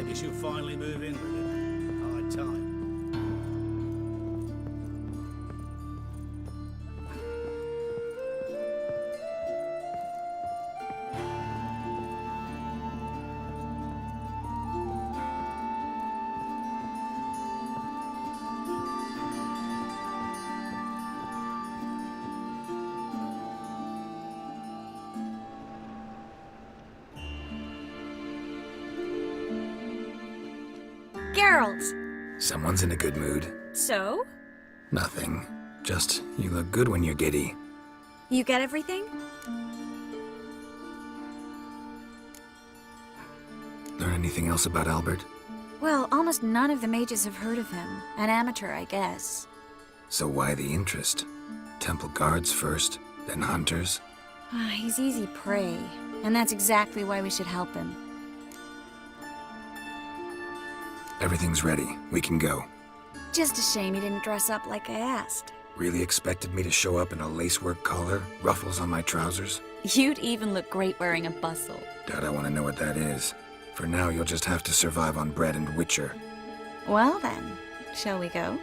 Maybe she'll finally move in with him. High time. Geralt! Someone's in a good mood. So? Nothing. Just, you look good when you're giddy. You get everything? Learn anything else about Albert? Well, almost none of the mages have heard of him. An amateur, I guess. So why the interest? Temple guards first, then hunters? He's easy prey, and that's exactly why we should help him. Everything's ready. We can go. Just a shame he didn't dress up like I asked. Really expected me to show up in a lacework collar, ruffles on my trousers? You'd even look great wearing a bustle. Doubt I want to know what that is. For now, you'll just have to survive on bread and Witcher. Well then, shall we go?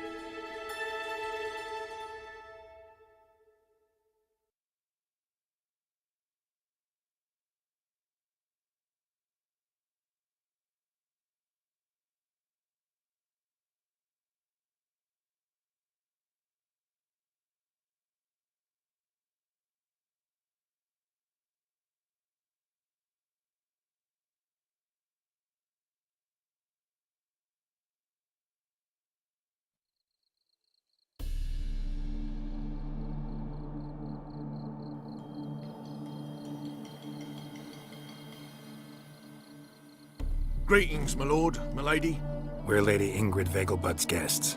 Greetings, my lord, my lady. We're Lady Ingrid Vegelbud's guests.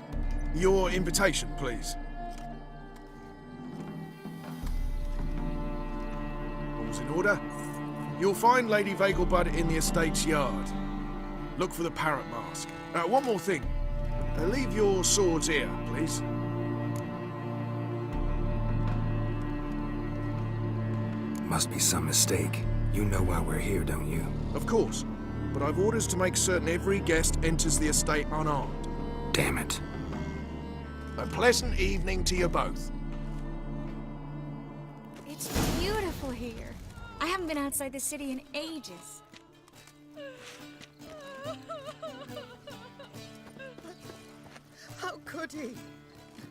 Your invitation, please. All's in order. You'll find Lady Vegelbud in the estate's yard. Look for the parrot mask. One more thing. Leave your swords here, please. Must be some mistake. You know why we're here, don't you? Of course. But I've orders to make certain every guest enters the estate unarmed. Damn it. A pleasant evening to you both. It's beautiful here. I haven't been outside the city in ages. How could he?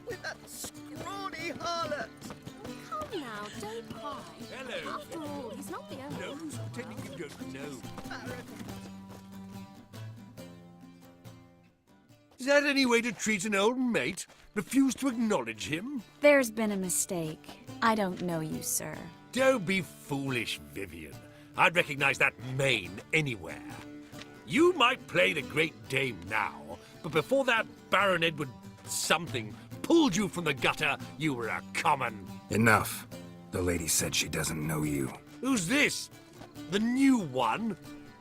With that scrawny harlot! Come now, don't cry. Hello. After all, he's not the only. No, who's pretending you don't know? Is that any way to treat an old mate? Refuse to acknowledge him? There's been a mistake. I don't know you, sir. Don't be foolish, Vivian. I'd recognize that mane anywhere. You might play the Great Dame now, but before that Baron Edward something pulled you from the gutter, you were a common. Enough. The lady said she doesn't know you. Who's this? The new one?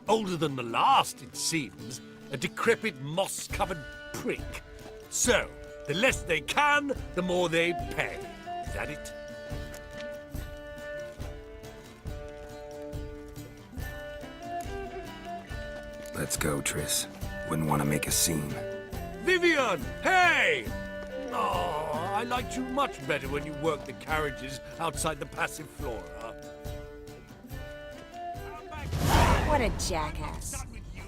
Older than the last, it seems. A decrepit, moss-covered prick. So, the less they can, the more they pay. Is that it? Let's go, Triss. Wouldn't want to make a scene. Vivian! Hey! Oh, I liked you much better when you worked the carriages outside the Passiflora. What a jackass. Done with you.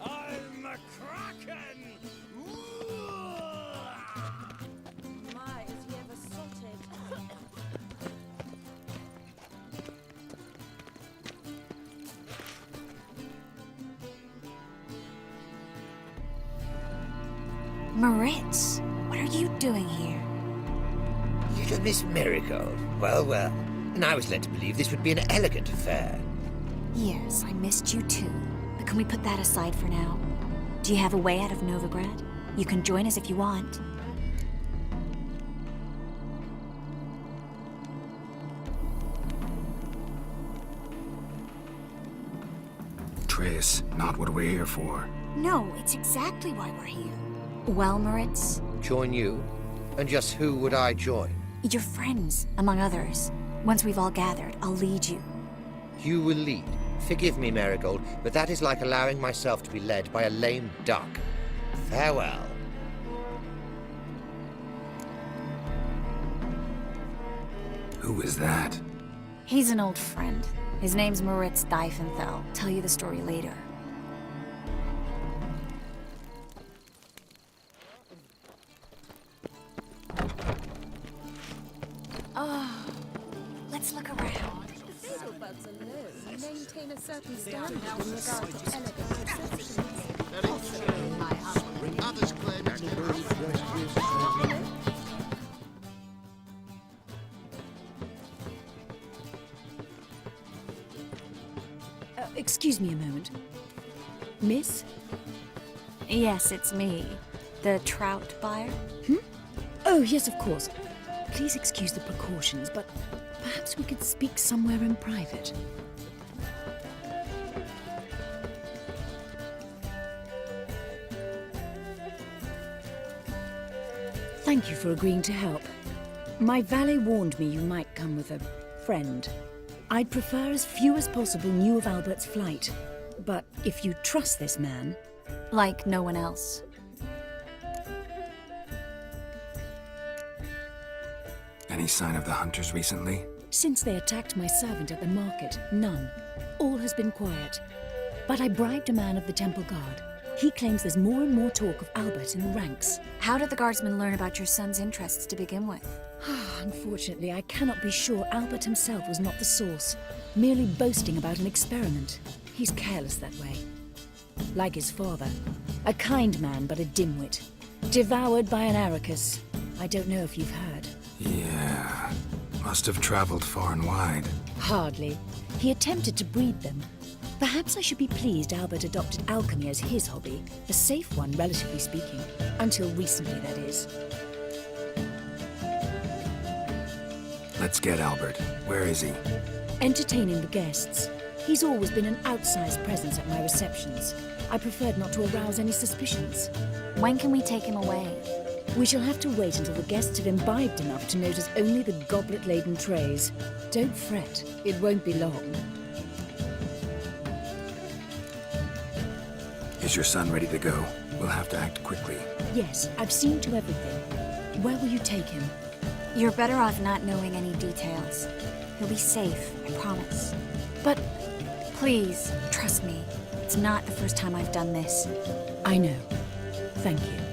I'm a Kraken! My, is he ever salted? Moritz, what are you doing here? Little Miss Marigold. Well, well. And I was led to believe this would be an elegant affair. Yes, I missed you too. But can we put that aside for now? Do you have a way out of Novigrad? You can join us if you want. Triss, not what we're here for. No, it's exactly why we're here. Well, Moritz, Join you? And just who would I join? Your friends, among others. Once we've all gathered, I'll lead you. You will lead. Forgive me, Marigold, but that is like allowing myself to be led by a lame duck. Farewell. Who is that? He's an old friend. His name's Moritz Diefenthal. Tell you the story later. Oh, let's look around. The Vegelbuds alone maintain a certain standard in regard to elegant receptions. Others claim it's Excuse me a moment. Miss? Yes, it's me. The trout buyer? Oh, yes, of course. Please excuse the precautions, but perhaps we could speak somewhere in private. Thank you for agreeing to help. My valet warned me you might come with a friend. I'd prefer as few as possible knew of Albert's flight. But if you trust this man... Like no one else. Any sign of the hunters recently? Since they attacked my servant at the market, none. All has been quiet. But I bribed a man of the Temple Guard. He claims there's more and more talk of Albert in the ranks. How did the guardsmen learn about your son's interests to begin with? Unfortunately, I cannot be sure Albert himself was not the source, merely boasting about an experiment. He's careless that way. Like his father. A kind man, but a dimwit. Devoured by an Arrakis. I don't know if you've heard. Yeah. Must have traveled far and wide. Hardly. He attempted to breed them. Perhaps I should be pleased Albert adopted alchemy as his hobby. A safe one, relatively speaking. Until recently, that is. Let's get Albert. Where is he? Entertaining the guests. He's always been an outsized presence at my receptions. I preferred not to arouse any suspicions. When can we take him away? We shall have to wait until the guests have imbibed enough to notice only the goblet-laden trays. Don't fret, it won't be long. Is your son ready to go? We'll have to act quickly. Yes, I've seen to everything. Where will you take him? You're better off not knowing any details. He'll be safe, I promise. But please, trust me. It's not the first time I've done this. I know. Thank you.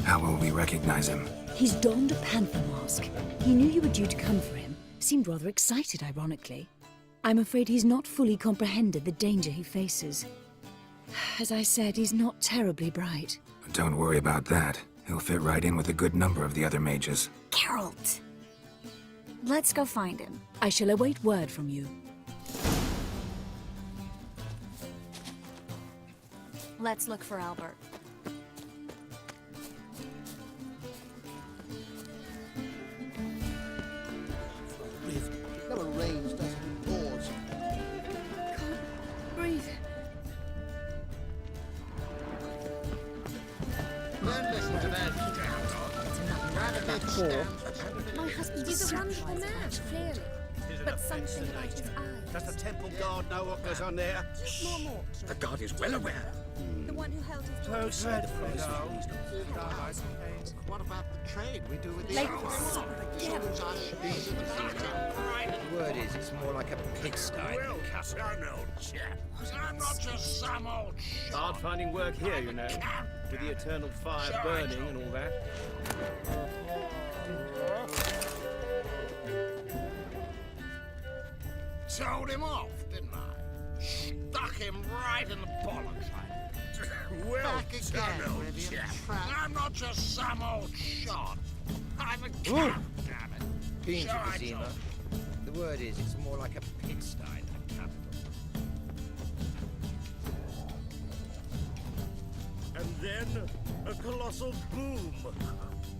How will we recognize him? He's donned a panther mask. He knew you were due to come for him. Seemed rather excited, ironically. I'm afraid he's not fully comprehended the danger he faces. As I said, he's not terribly bright. Don't worry about that. He'll fit right in with a good number of the other mages. Geralt! Let's go find him. I shall await word from you. Let's look for Albert. never rains, doesn't it? Pours. Breathe. Don't listen to that. My husband is a wonderful man, clearly. But something about his eyes. Does the Temple Guard know what goes on there? More. The guard is well aware. The one who held his So dreadful. What about the trade we do with the Lady elves? The word is, it's more like a pigsty. Well, young old chap. I'm not just some old shot. Hard finding work here, you know, with the eternal fire burning and all that. Told him off, didn't I? Stuck him right in the bollocks. Well, Back again, done, old Rivian chap. Trap. I'm not just some old shot. I'm a cat, damn it. Beans Sure, of I Vizima. The word is, it's more like a pigsty than a capital. And then a colossal boom.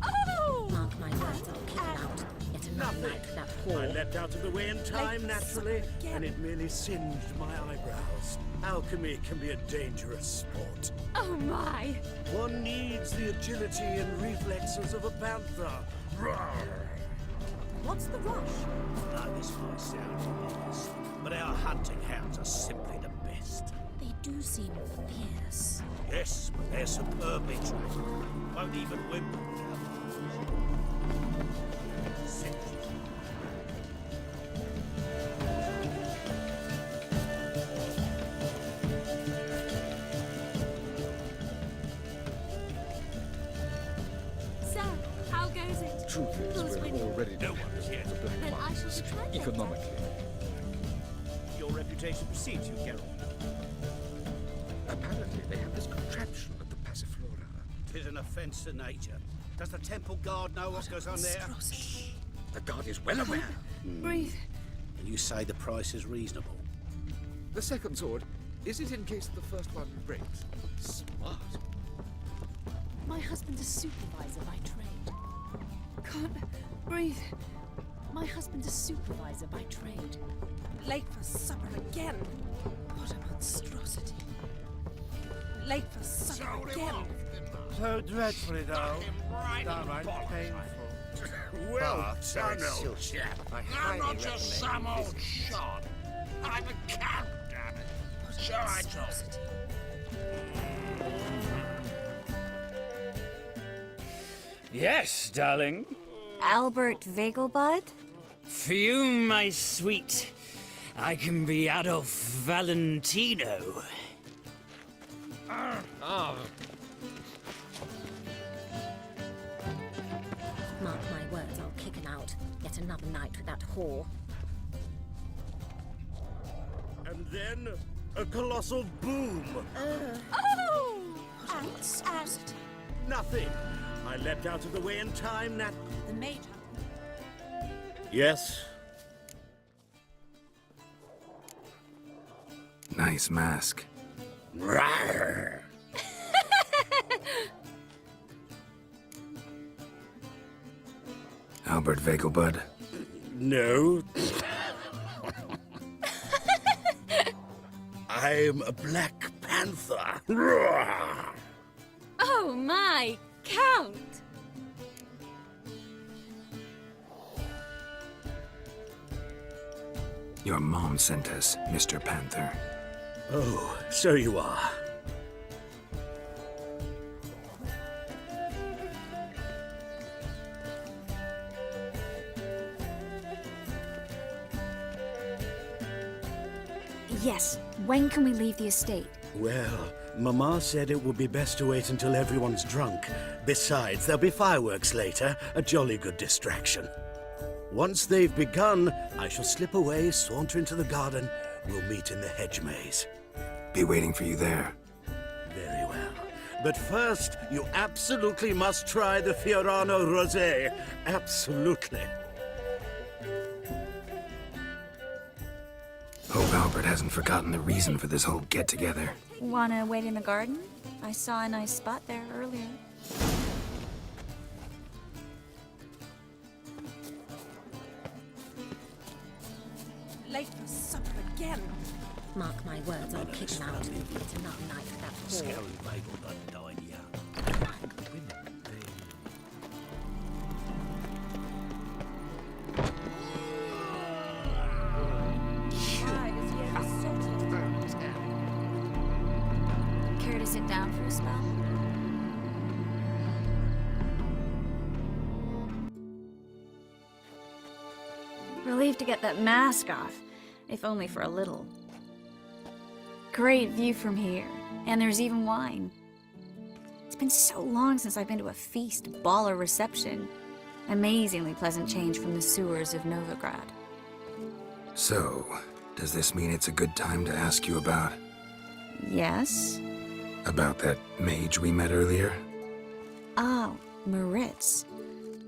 Oh! Mark my words, I'll keep out. Yet Nothing. That I whore. leapt out of the way in time, naturally, and it merely singed my eyebrows. Alchemy can be a dangerous sport. Oh my! One needs the agility and reflexes of a panther. Roar! What's the rush? This might sound obvious, but our hunting hounds are simply the best. They do seem fierce. Yes, but they're superbly trained. Won't even whimper without So, how goes it? Truth is, Who's we're winning? already No one is here. Then I shall betray them. economically. Your reputation precedes you, Geralt. Apparently, they have this contraption at the Passiflora. 'Tis an offence to nature. Does the temple guard know what goes on there? The guard is well aware. Breathe. And you say the price is reasonable? The second sword, is it in case the first one breaks? Smart. My husband's a supervisor by trade. Can't breathe. My husband's a supervisor by trade. Late for supper again. What a monstrosity. Late for supper again. So dreadfully dull. Downright painful. Well done, old chap. I highly recommend some you old visit. shot. I'm a count, damn it. What a So I monstrosity. Yes, darling. Albert Vegelbud? For you, my sweet, I can be Adolf Valentino. Mark my words, I'll kick him out. Yet another night with that whore. And then a colossal boom. Oh! Monstrosity. Nothing. I leapt out of the way in time, The Major. Yes. Nice mask. Rawr. Albert Vegelbud. No. I'm a Black Panther. Rawr. Oh my! Count! Your mom sent us, Mr. Panther. Oh, so you are. Yes. When can we leave the estate? Well, Mama said it would be best to wait until everyone's drunk. Besides, there'll be fireworks later, a jolly good distraction. Once they've begun, I shall slip away, saunter into the garden. We'll meet in the hedge maze. Be waiting for you there. Very well. But first, you absolutely must try the Fiorano Rosé. Absolutely. Hope Albert hasn't forgotten the reason for this whole get-together. Wanna wait in the garden? I saw a nice spot there earlier. Late for supper again. Mark my words, I'll kick him out. It's another night with that whore. Scary bagel that died young. Care to sit down for a spell? Relieved to get that mask off, if only for a little. Great view from here, and there's even wine. It's been so long since I've been to a feast, ball, or reception. Amazingly pleasant change from the sewers of Novigrad. So, does this mean it's a good time to ask you about... Yes? about that mage we met earlier? Oh, Moritz.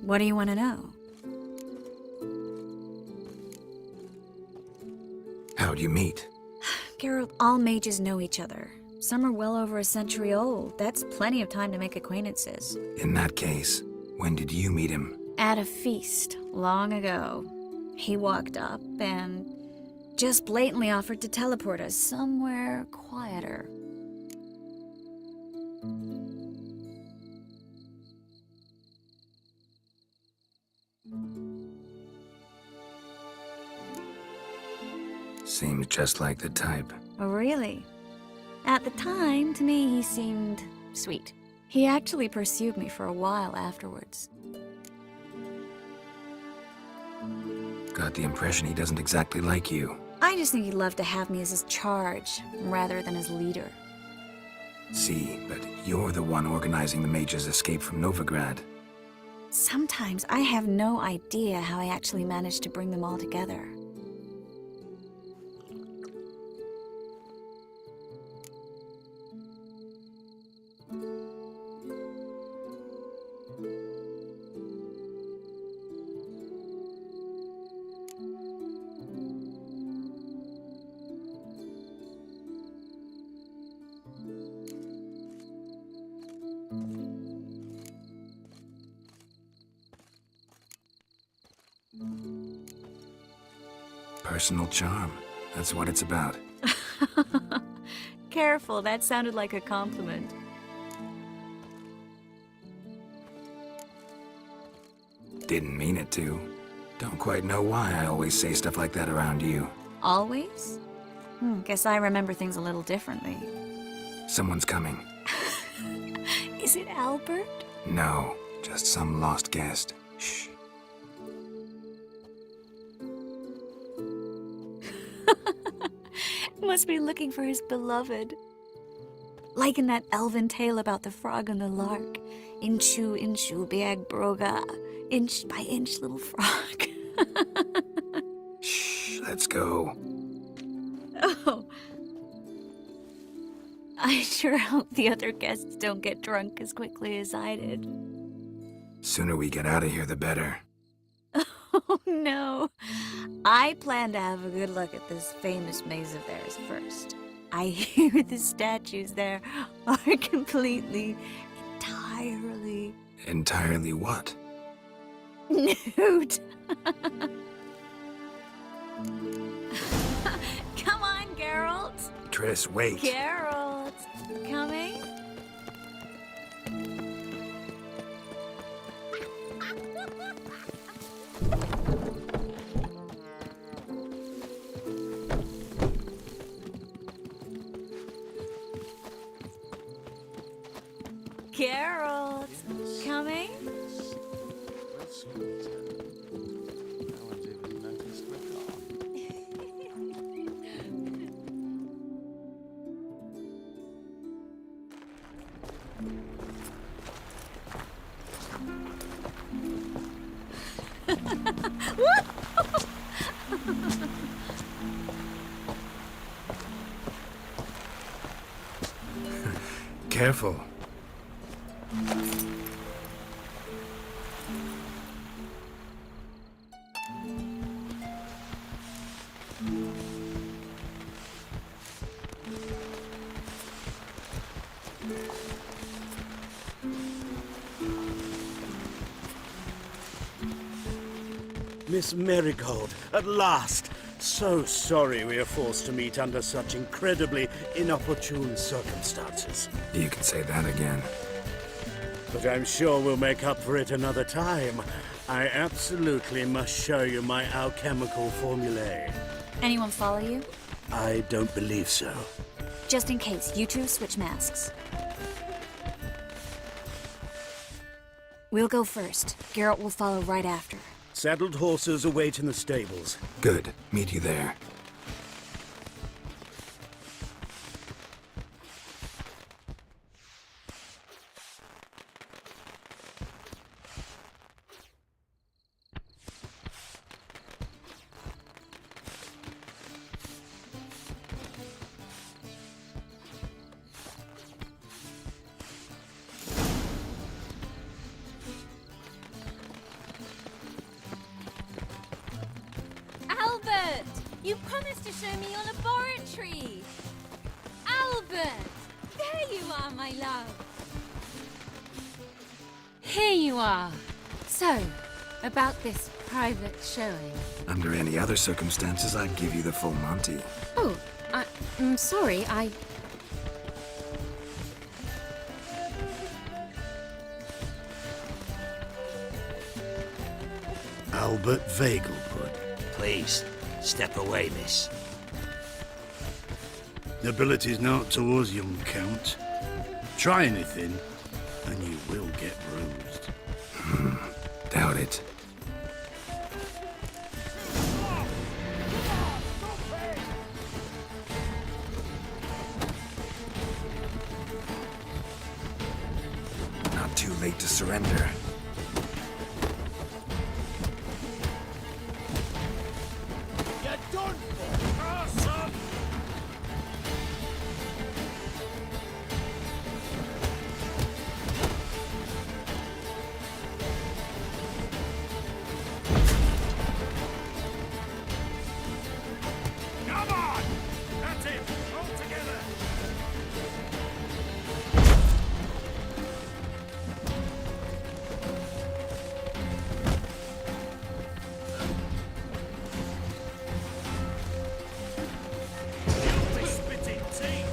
What do you want to know? How'd you meet? Geralt, all mages know each other. Some are well over a century old. That's plenty of time to make acquaintances. In that case, when did you meet him? At a feast long ago, he walked up and just blatantly offered to teleport us somewhere quieter. Seems just like the type. Oh, really? At the time, to me, he seemed sweet. He actually pursued me for a while afterwards. Got the impression he doesn't exactly like you. I just think he'd love to have me as his charge, rather than his leader. See, but you're the one organizing the mage's escape from Novigrad. Sometimes I have no idea how I actually managed to bring them all together. Personal charm. That's what it's about. Careful, that sounded like a compliment. Didn't mean it to. Don't quite know why I always say stuff like that around you. Always? Guess I remember things a little differently. Someone's coming. Is it Albert? No, just some lost guest. Shh. Must be looking for his beloved. Like in that elven tale about the frog and the lark. Inchu, inchu, biag broga. Inch by inch, little frog. Shh, let's go. Oh. I sure hope the other guests don't get drunk as quickly as I did. Sooner we get out of here, the better. Oh no. I plan to have a good look at this famous maze of theirs first. I hear the statues there are entirely... Entirely what? nude. Come on, Geralt. Triss, wait. Geralt, coming? Geralt, coming? Careful. Miss Marigold, at last! So sorry we are forced to meet under such incredibly inopportune circumstances. You can say that again. But I'm sure we'll make up for it another time. I absolutely must show you my alchemical formulae. Anyone follow you? I don't believe so. Just in case, you two switch masks. We'll go first. Geralt will follow right after. Saddled horses await in the stables. Good. Meet you there. Albert! You promised to show me your laboratory! Albert! There you are, my love! Here you are. So, About this private showing. Under any other circumstances, I'd give you the full Monty. Oh, I'm sorry, Albert Vegelbud. Please, step away, miss. Nobility's not towards young Count. Try anything, and you will get bruised. Doubt it. Not too late to surrender. You're done for! Awesome! Come on! That's it! All together! Guilty spitting teeth!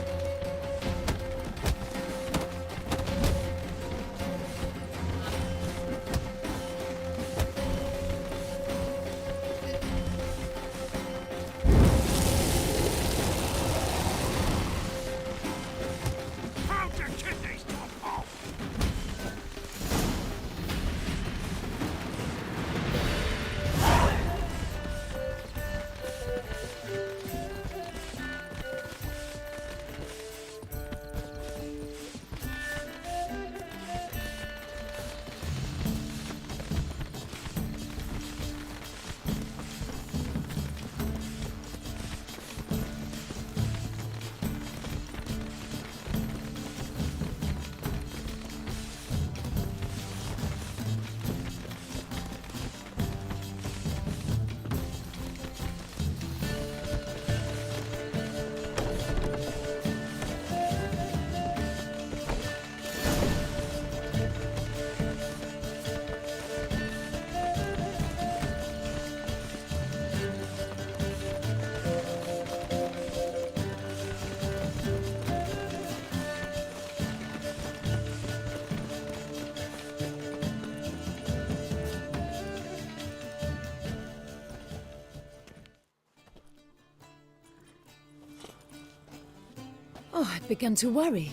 Pound your kidneys to a pulp! Oh, I'd begun to worry.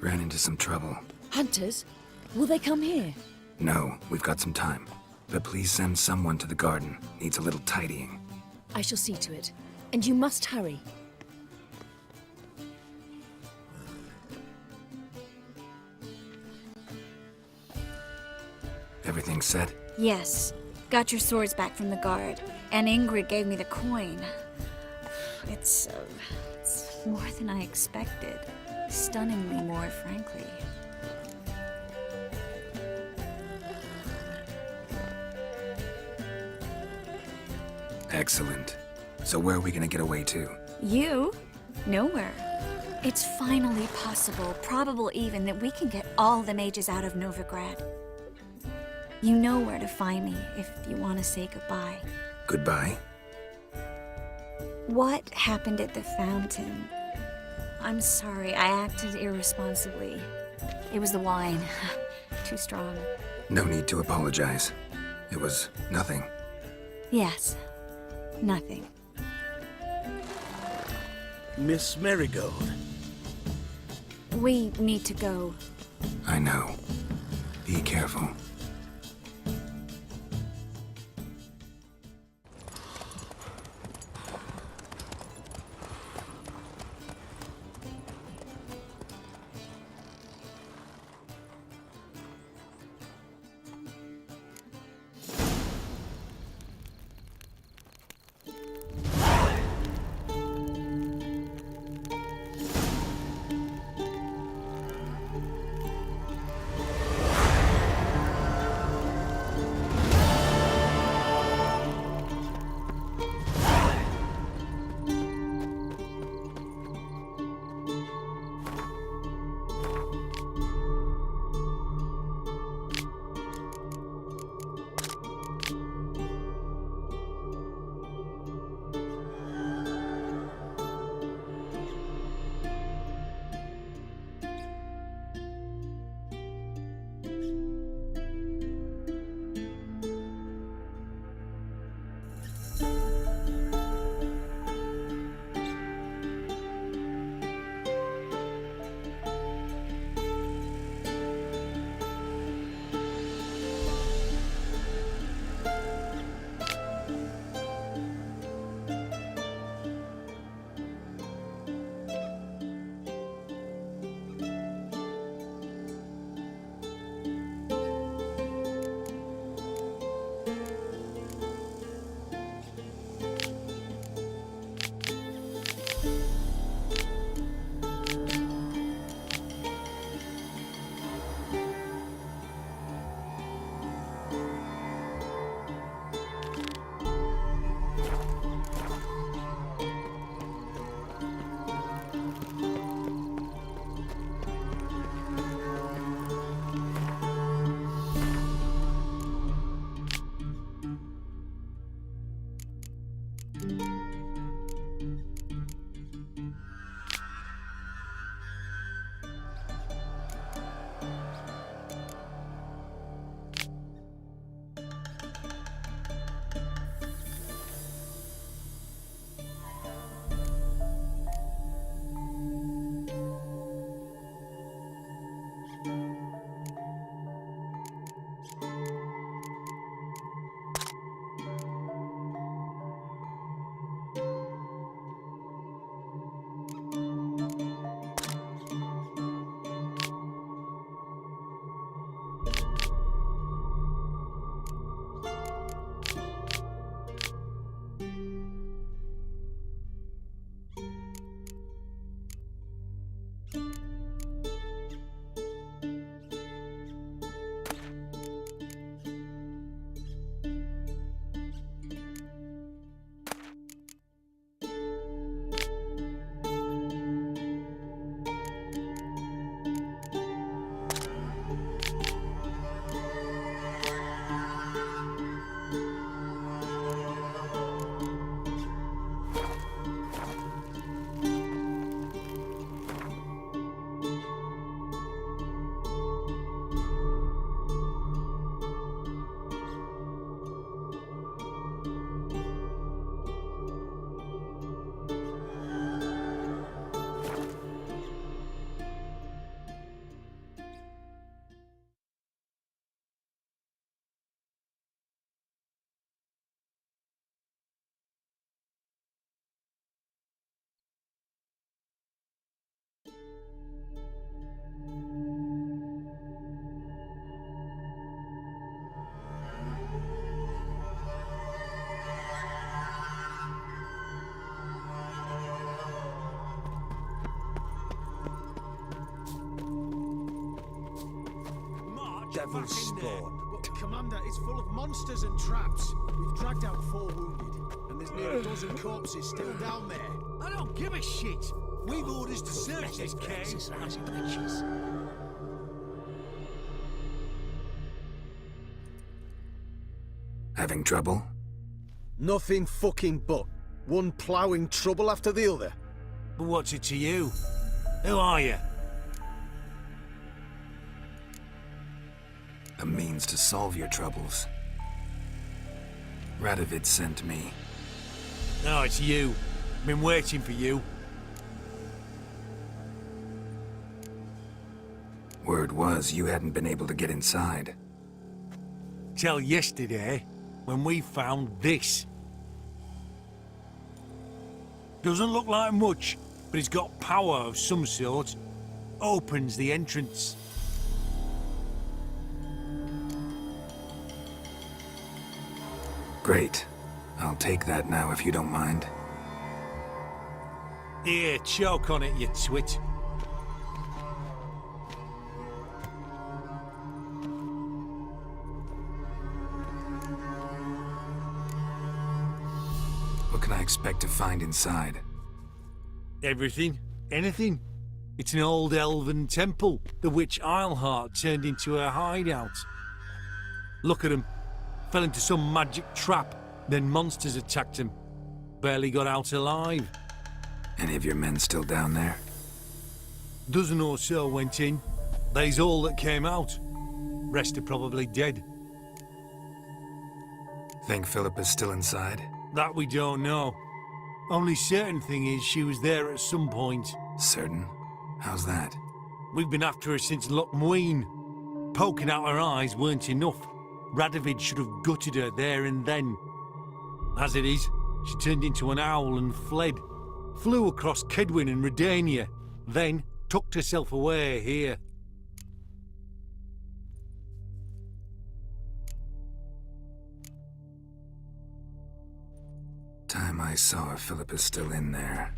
Ran into some trouble. Hunters? Will they come here? No, we've got some time. But please send someone to the garden. Needs a little tidying. I shall see to it. And you must hurry. Everything set? Yes. Got your swords back from the guard. And Ingrid gave me the coin. It's more than I expected. Stunningly more, frankly. Excellent. So where are we gonna get away to? You? Nowhere. It's finally possible, probable even, that we can get all the mages out of Novigrad. You know where to find me if you want to say goodbye. Goodbye? What happened at the fountain? I'm sorry, I acted irresponsibly. It was the wine. Too strong. No need to apologize. It was nothing. Yes. Nothing. Miss Marigold. We need to go. I know. Be careful. devil's spawn. But, Commander, it's full of monsters and traps. We've dragged out 4 wounded, and there's near a dozen corpses still down there. I don't give a shit. We've orders to search this cave. Having trouble? Nothing fucking but. One ploughing trouble after the other. But what's it to you? Who are you? A means to solve your troubles. Radovid sent me. No, it's you. Been waiting for you. Word was you hadn't been able to get inside. Till yesterday, when we found this. Doesn't look like much, but it's got power of some sort. Opens the entrance. Great. I'll take that now if you don't mind. Here, choke on it, you twit. What can I expect to find inside? Everything. Anything. It's an old elven temple, the witch Isleheart turned into a hideout. Look at him. Fell into some magic trap, then monsters attacked him. Barely got out alive. Any of your men still down there? Dozen or so went in. They's all that came out. Rest are probably dead. Think Philip is still inside? That we don't know. Only certain thing is she was there at some point. Certain? How's that? We've been after her since Lochmuin. Poking out her eyes weren't enough. Radovid should have gutted her there and then. As it is, she turned into an owl and fled. Flew across Kedwin and Redania, then tucked herself away here. Time I saw her, Philip is still in there.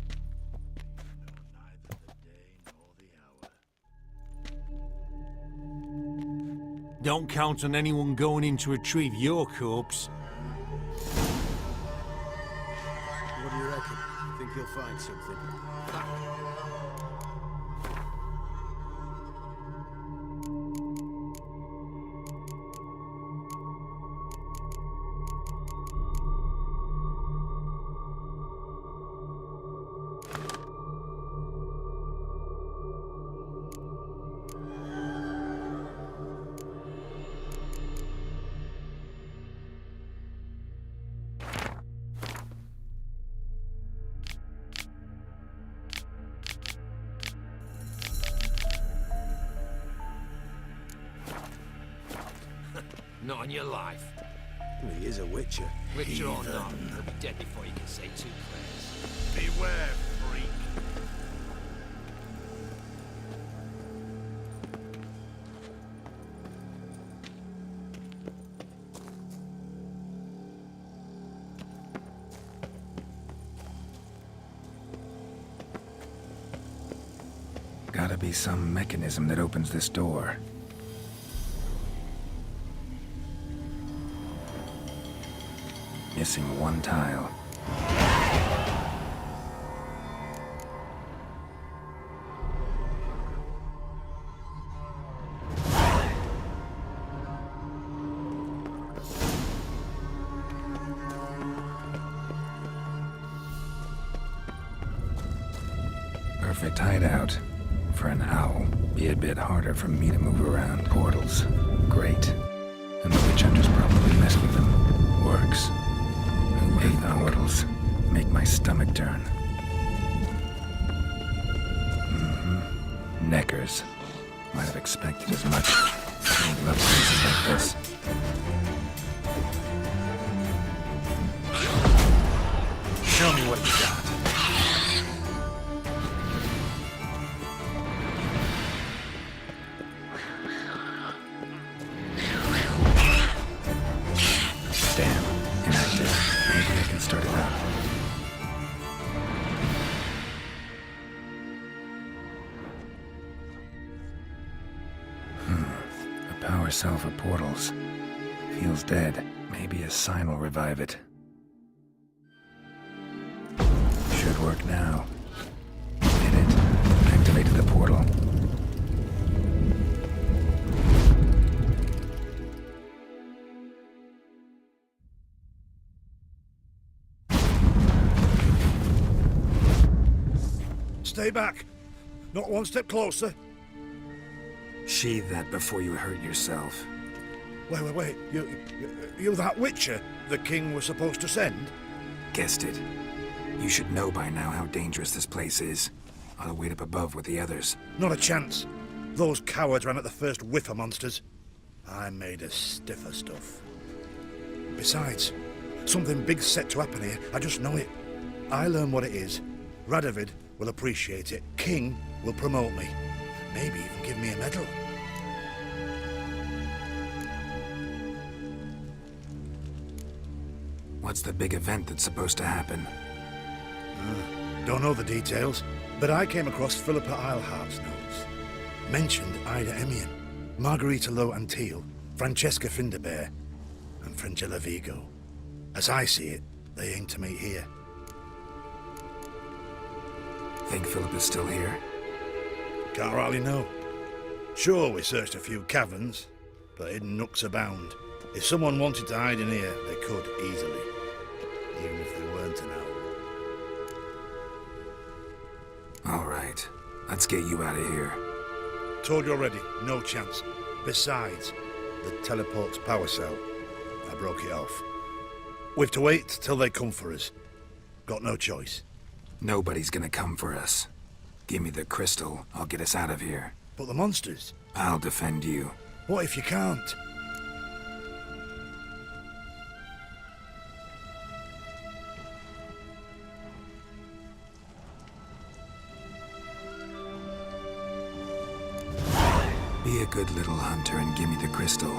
Don't count on anyone going in to retrieve your corpse. What do you reckon? Think he'll find something? Not on your life. He is a witcher. Witcher or not, he'll be dead before you can say 2 prayers. Beware, freak. Gotta be some mechanism that opens this door. Missing one tile. Perfect hideout. For an owl, be a bit harder for me to move around. Portals. Great. And the witch hunters probably messed with them. Works. Who hate the portals? Make my stomach turn. Neckers. Might have expected as much. I love places like this. Show me what you got. Damn, inactive. Maybe I can start it up. A power cell for portals. Feels dead. Maybe a sign will revive it. Should work now. Hit it. Activated the portal. Stay back. Not one step closer. Sheathe that before you hurt yourself. Wait. You that Witcher the king was supposed to send? Guessed it. You should know by now how dangerous this place is. Ought to wait up above with the others. Not a chance. Those cowards ran at the first whiff of monsters. I made a stiffer stuff. Besides, something big's set to happen here. I just know it. I learn what it is. Radovid will appreciate it. King will promote me. Maybe even give me a medal. What's the big event that's supposed to happen? Don't know the details, but I came across Philippa Eilhart's notes. Mentioned Ida Emian, Margarita Low Antille, Francesca Finderbear, and Fringilla Vigo. As I see it, they aim to meet here. Think Philippa's still here? Can't rightly know. Sure, we searched a few caverns, but hidden nooks abound. If someone wanted to hide in here, they could easily. Even if they weren't an owl. All right. Let's get you out of here. Told you already, no chance. Besides, the teleport's power cell. I broke it off. We've to wait till they come for us. Got no choice. Nobody's gonna come for us. Give me the crystal, I'll get us out of here. But the monsters? I'll defend you. What if you can't? Be a good little hunter and give me the crystal.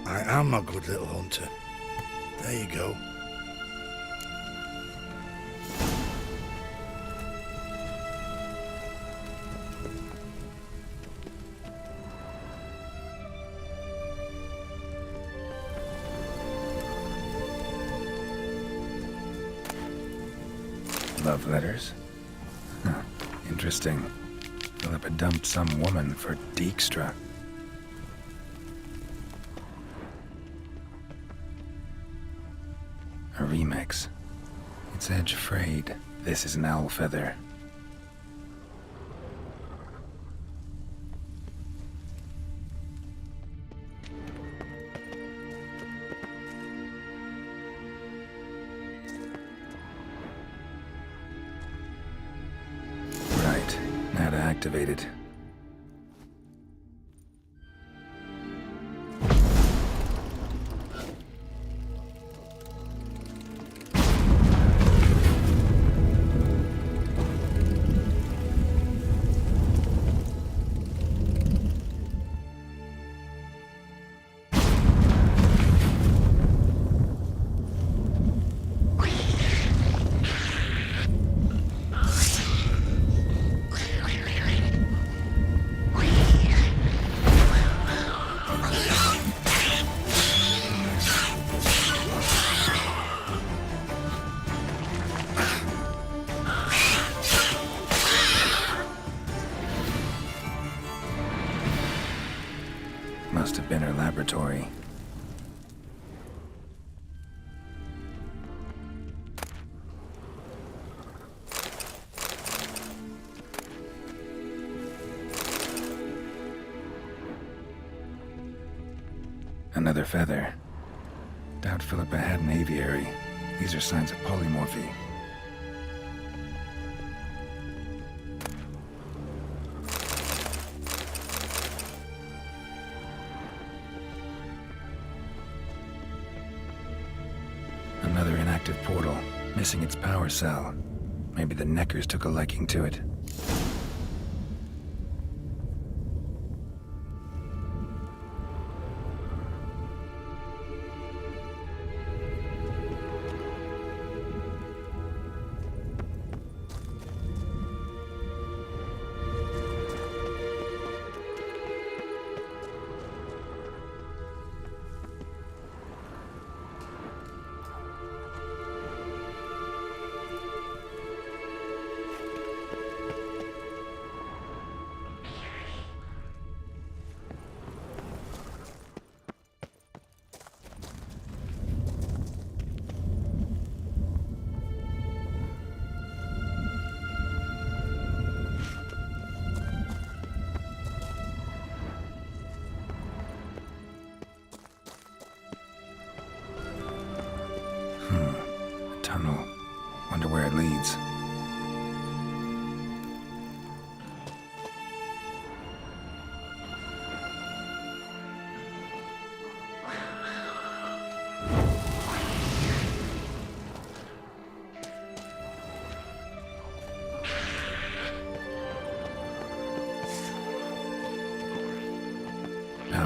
I am a good little hunter. There you go. Love letters? Huh. Interesting. Philippa dumped some woman for Dijkstra. A remix. It's edge frayed. This is an owl feather. Right. Now to activate it. Must have been her laboratory. Another feather. Doubt Philippa had an aviary. These are signs of polymorphy. Another inactive portal, missing its power cell. Maybe the Neckers took a liking to it.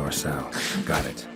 lower cell. Got it.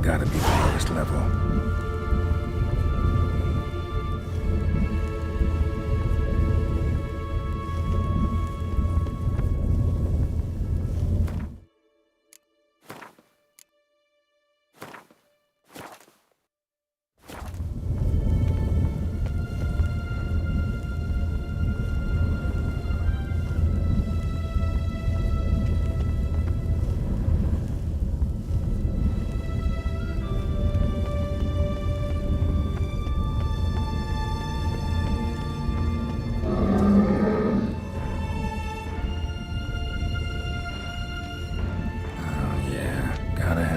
Gotta be the lowest level.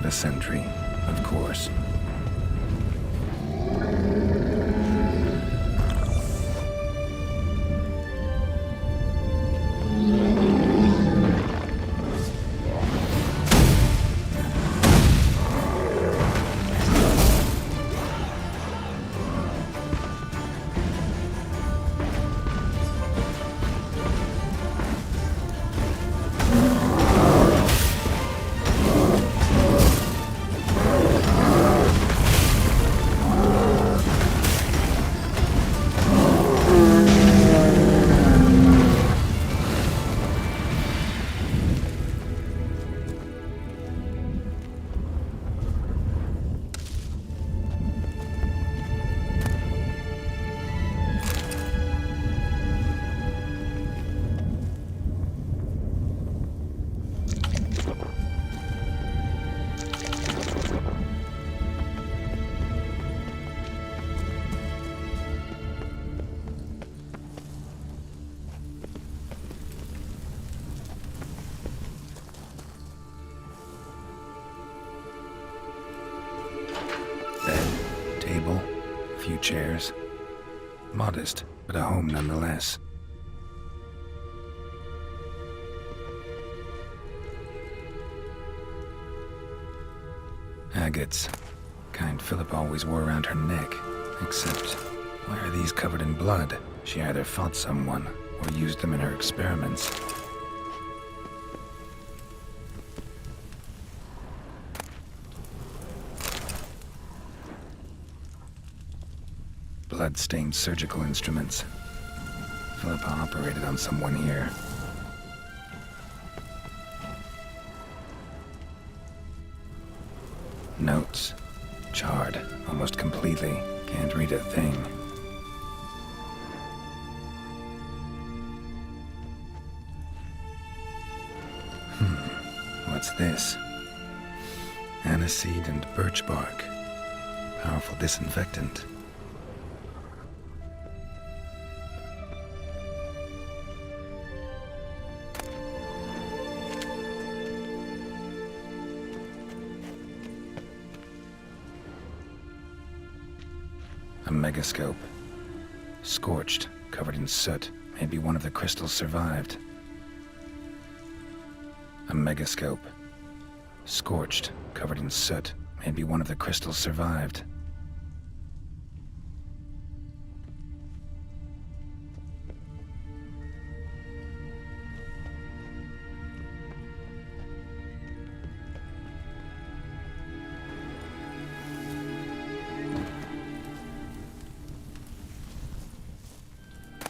A sentry, of course. Table, a few chairs. Modest, but a home nonetheless. Agates. Kind Philip always wore around her neck. Except, why are these covered in blood? She either fought someone, or used them in her experiments. Blood-stained surgical instruments. Philippa operated on someone here. Notes. Charred, almost completely. Can't read a thing. What's this? Aniseed and birch bark. Powerful disinfectant. A megascope. Scorched, covered in soot. Maybe one of the crystals survived. A megascope. Scorched, covered in soot. Maybe one of the crystals survived.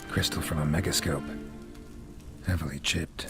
Crystal from a megascope. Heavily chipped.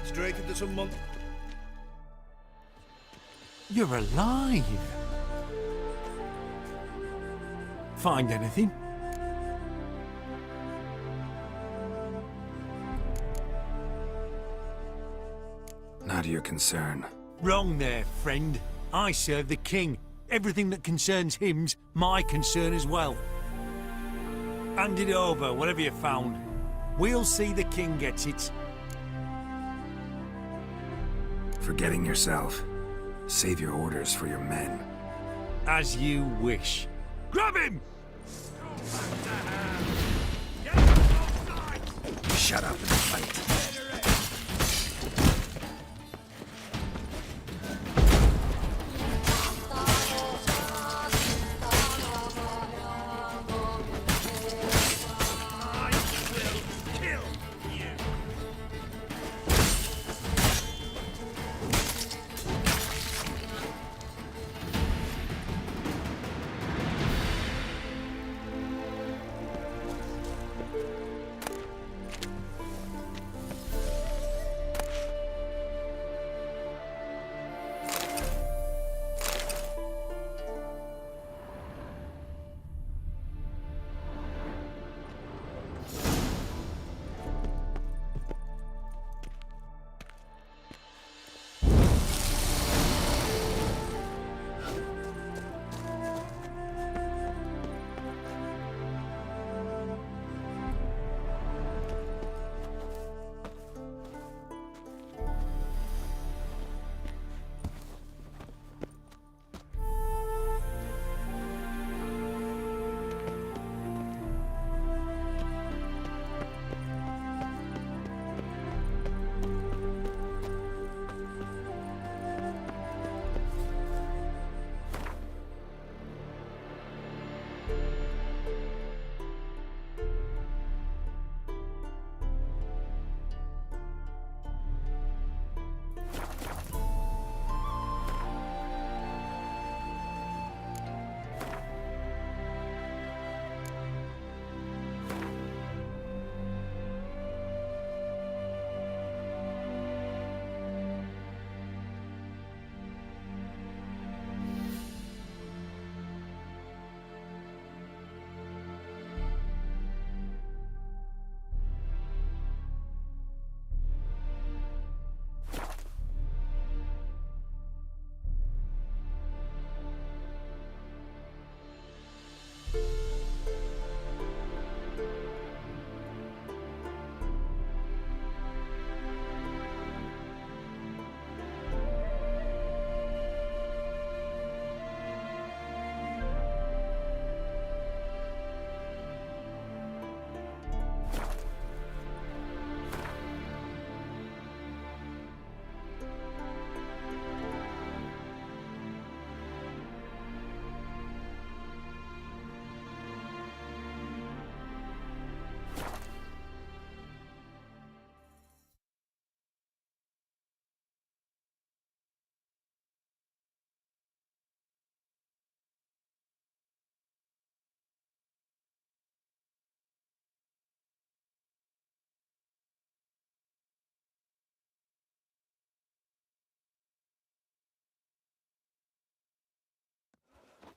Straight into some month. You're alive. Find anything? Not your concern. Wrong there, friend. I serve the king. Everything that concerns him's my concern as well. Hand it over, whatever you found. We'll see the king gets it. Forgetting yourself. Save your orders for your men. As you wish. Grab him! Shut up and fight.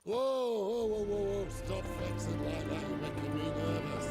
Whoa, whoa, whoa, whoa, whoa. Stop flexing like that. You're making me nervous.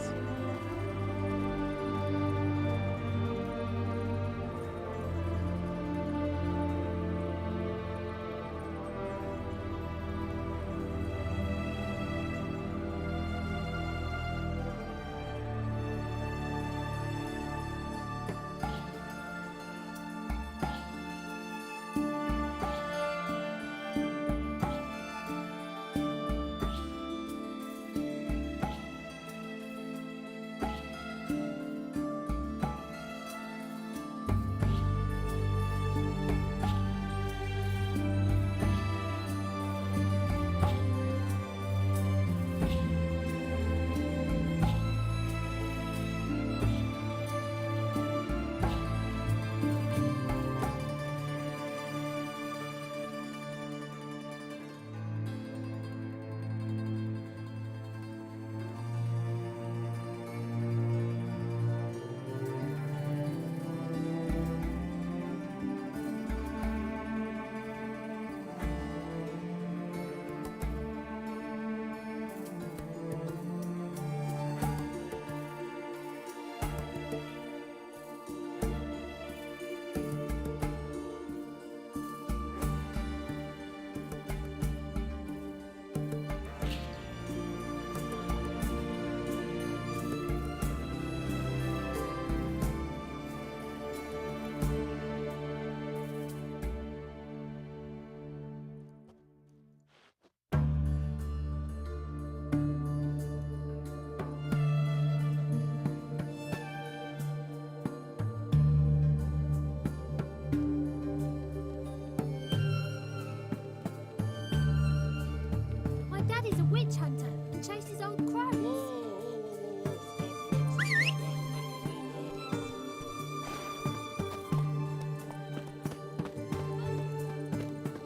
My daddy's a witch hunter and chases old crows.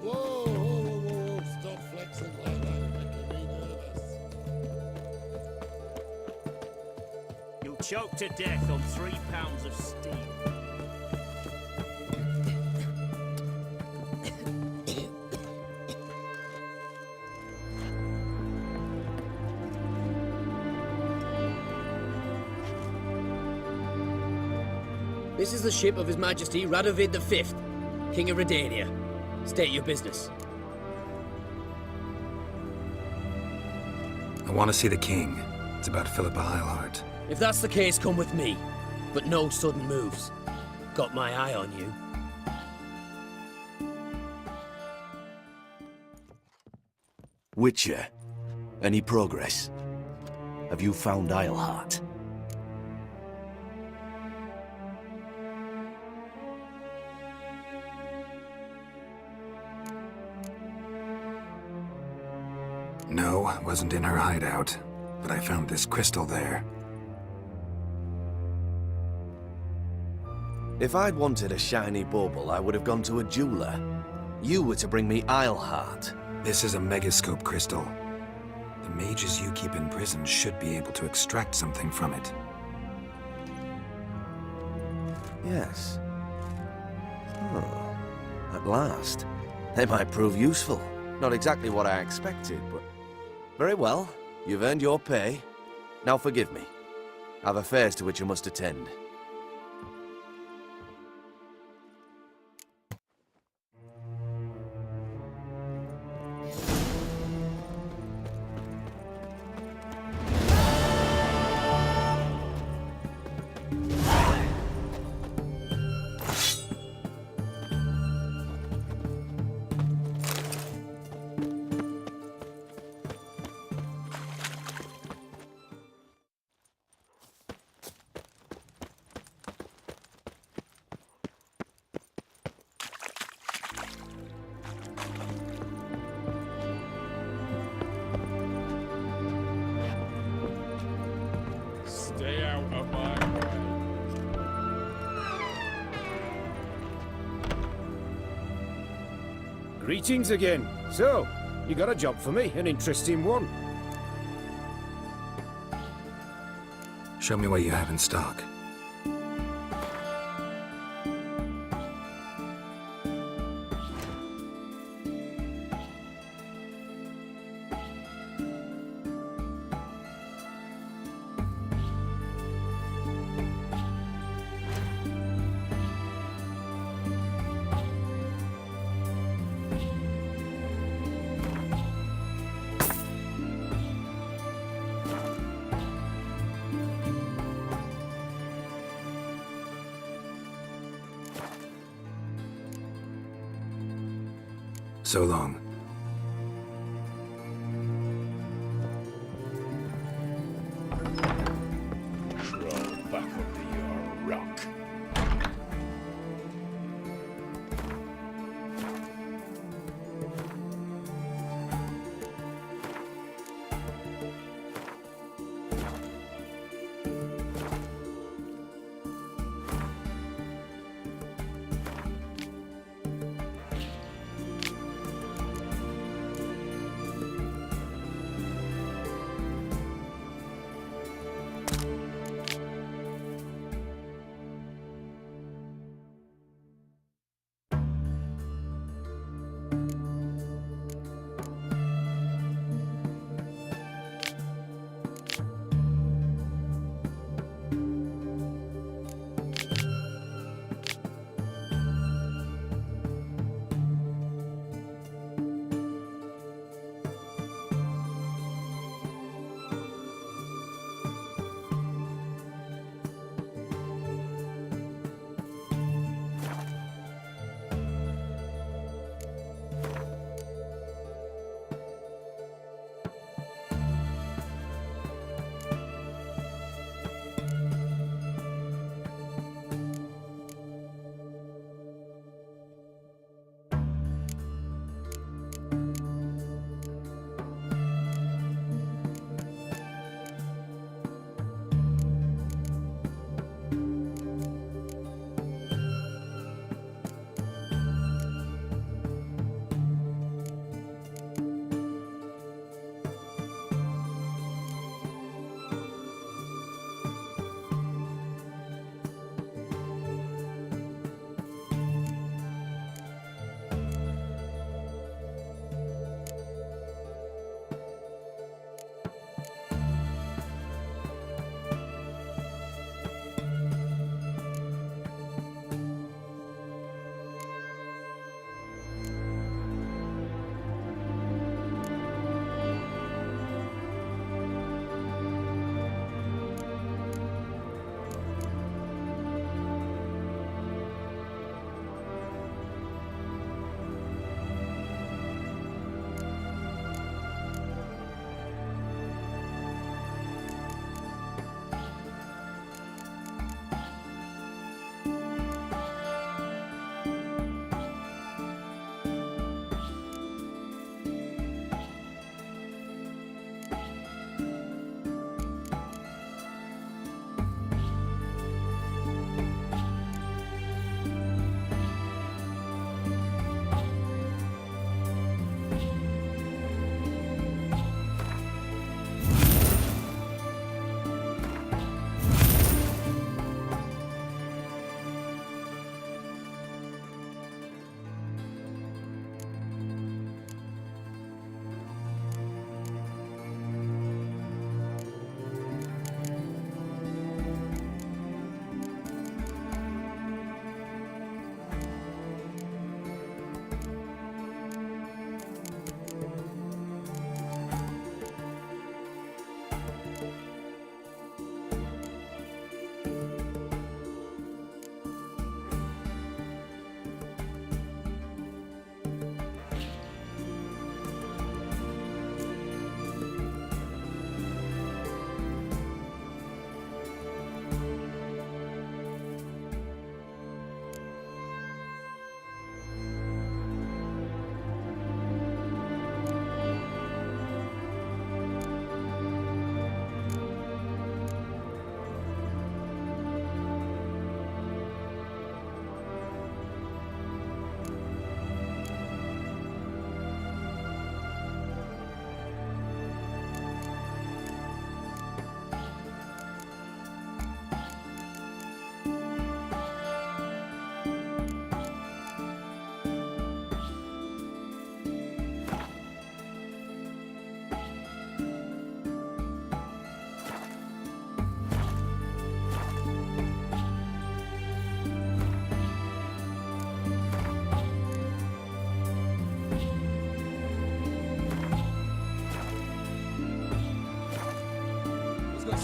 Whoa, whoa, whoa, whoa. Stop flexing like that. You're making me nervous. You'll choke to death on 3 pounds of steel. This is the ship of His Majesty Radovid V, King of Redania. State your business. I want to see the king. It's about Philippa Eilhart. If that's the case, come with me. But no sudden moves. Got my eye on you. Witcher, any progress? Have you found Eilhart? No, I wasn't in her hideout, but I found this crystal there. If I'd wanted a shiny bauble, I would have gone to a jeweler. You were to bring me Eilhart. This is a megascope crystal. The mages you keep in prison should be able to extract something from it. Yes. Oh, at last. They might prove useful. Not exactly what I expected, but... Very well. You've earned your pay. Now forgive me. I've affairs to which I must attend. Stay out of my way. Greetings again. So, you got a job for me, an interesting one. Show me what you have in stock. So long. Crawl back under your rock.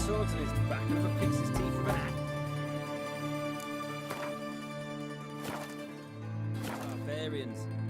swords in his back and never picks his teeth from an axe. Barbarians.